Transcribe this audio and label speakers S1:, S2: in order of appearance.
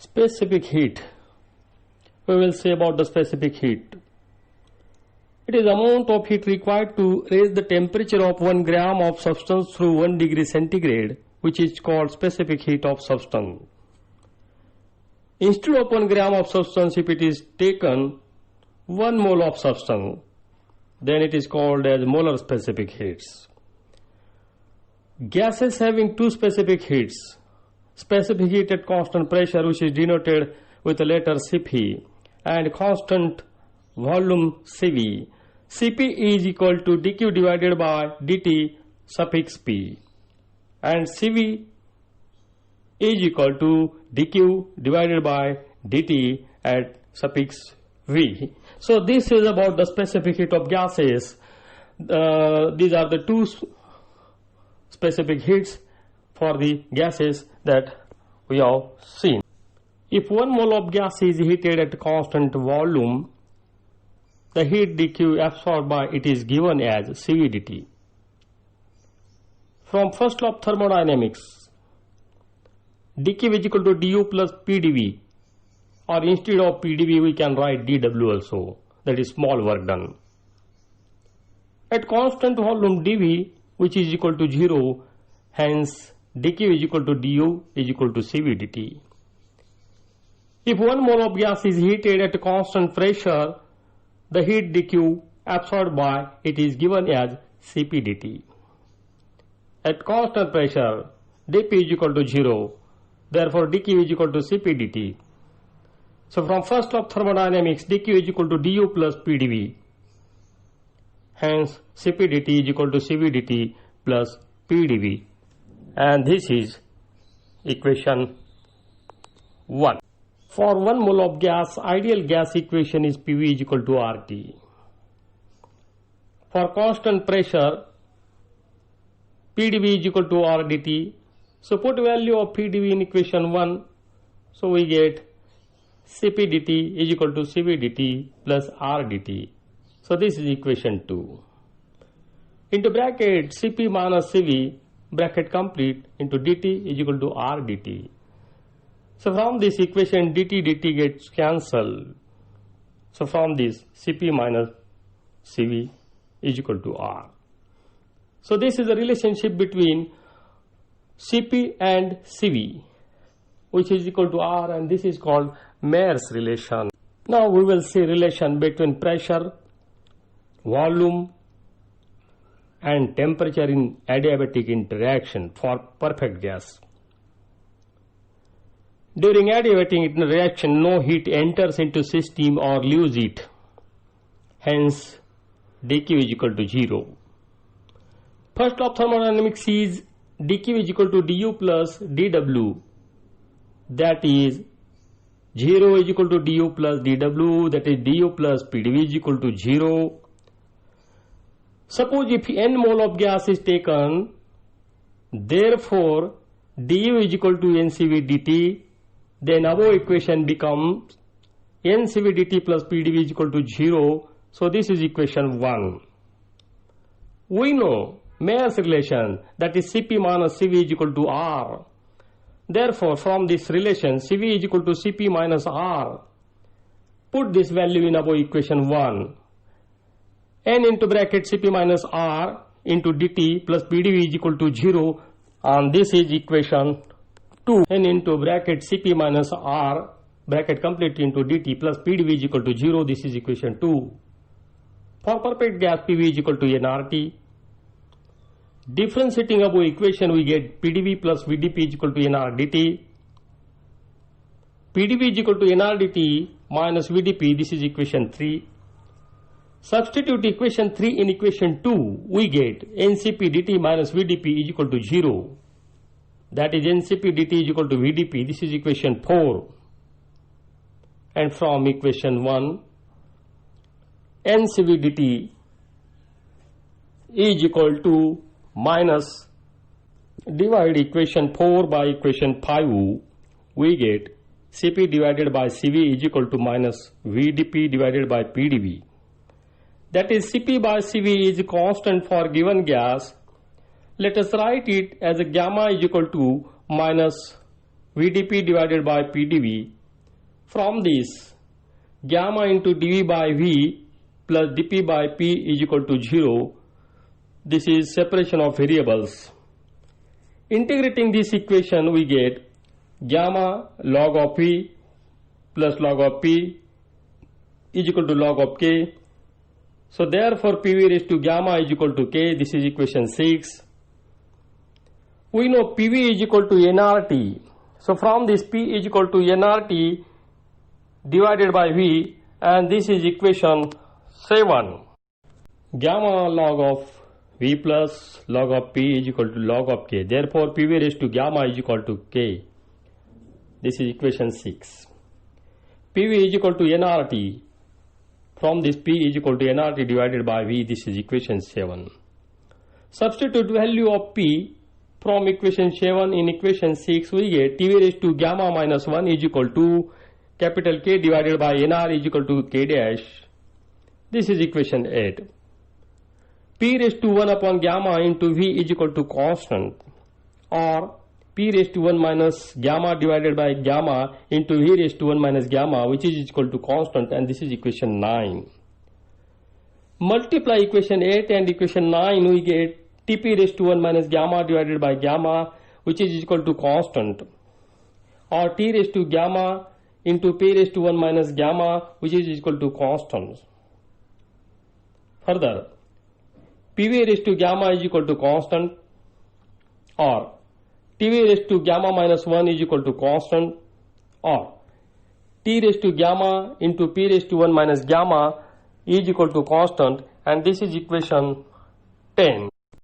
S1: Specific heat. We will say about the specific heat. It is the amount of heat required to raise the temperature of 1 gram of substance through 1 degree centigrade, which is called specific heat of substance. Instead of 1 gram of substance, if it is taken 1 mole of substance, then it is called as molar specific heats. Gases having two specific heats. Specific heat at constant pressure, which is denoted with the letter Cp, and constant volume Cv. Cp is equal to dq divided by dt suffix p, and Cv is equal to dq divided by dt at suffix v. So this is about the specific heat of gases. These are the two specific heats for the gases that we have seen. If 1 mole of gas is heated at constant volume, the heat dq absorbed by it is given as Cv dt. From first law of thermodynamics, dq is equal to du plus pdv, or instead of pdv we can write dw also, that is small work done. At constant volume dv, which is equal to 0, hence dq is equal to du is equal to Cv dt. If 1 mole of gas is heated at constant pressure, the heat dq absorbed by it is given as Cp dt. At constant pressure, dp is equal to 0, therefore dq is equal to Cp dt. So from first law of thermodynamics, dq is equal to du plus pdv, hence Cp dt is equal to Cv dt plus pdv, and this is equation 1. For 1 mole of gas, ideal gas equation is Pv is equal to RT. For constant pressure, Pdv is equal to RdT. So put value of Pdv in equation 1. So we get Cp dt is equal to Cv dt plus Rdt. So this is equation 2. Into bracket Cp minus Cv, bracket complete, into dt is equal to Rdt. So from this equation dt gets cancelled. So from this Cp minus Cv is equal to R. So this is the relationship between Cp and Cv, which is equal to R, and this is called Mayer's relation. Now we will see relation between pressure, volume and temperature in adiabatic interaction for perfect gas. During adiabatic reaction, no heat enters into system or leaves it. Hence, dq is equal to 0. First law of thermodynamics is dq is equal to du plus dw. That is 0 is equal to du plus dw, that is du plus pdv is equal to 0. Suppose if n mole of gas is taken, therefore du is equal to ncv dt, then above equation becomes ncv dt plus pdv is equal to 0. So this is equation 1. We know Mayer's relation, that is Cp minus Cv is equal to R. Therefore from this relation Cv is equal to Cp minus R, put this value in above equation 1. N into bracket Cp minus R into dt plus pdv is equal to 0, and this is equation 2. N into bracket Cp minus R, bracket complete, into dt plus pdv is equal to 0. This is equation 2. For perfect gas, Pv is equal to nRT. Differentiating above equation, we get pdv plus vdp is equal to nRdt. Pdv is equal to nRdt minus vdp. This is equation 3. Substitute equation 3 in equation 2, we get ncp dt minus vdp is equal to 0. That is ncp dt is equal to vdp. This is equation 4. And from equation 1, ncv dt is equal to minus, divide equation 4 by equation 5, we get Cp divided by Cv is equal to minus vdp divided by pdv. That is Cp by Cv is constant for given gas. Let us write it as a gamma is equal to minus VdP divided by PdV. From this, gamma into dV by V plus dP by P is equal to 0. This is separation of variables. Integrating this equation, we get gamma log of V plus log of P is equal to log of K. So therefore PV raised to gamma is equal to K. This is equation 6. We know PV is equal to nRT. So from this, P is equal to nRT divided by V, and this is equation 7. Gamma log of V plus log of P is equal to log of K. Therefore PV raised to gamma is equal to K. This is equation 6. PV is equal to nRT. From this, P is equal to nRT divided by V. This is equation 7. Substitute value of P from equation 7 in equation 6. We get TV raised to gamma minus 1 is equal to capital K divided by NR is equal to K dash. This is equation 8. P raised to 1 upon gamma into V is equal to constant, or P raised to 1 minus gamma divided by gamma into V raised to 1 minus gamma, which is equal to constant, and this is equation 9. Multiply equation 8 and equation 9, we get Tp raised to 1 minus gamma divided by gamma, which is equal to constant, or T raised to gamma into P raised to 1 minus gamma, which is equal to constant. Further, PV raised to gamma is equal to constant, or TV raised to gamma minus 1 is equal to constant, or T raised to gamma into P raised to 1 minus gamma is equal to constant, and this is equation 10.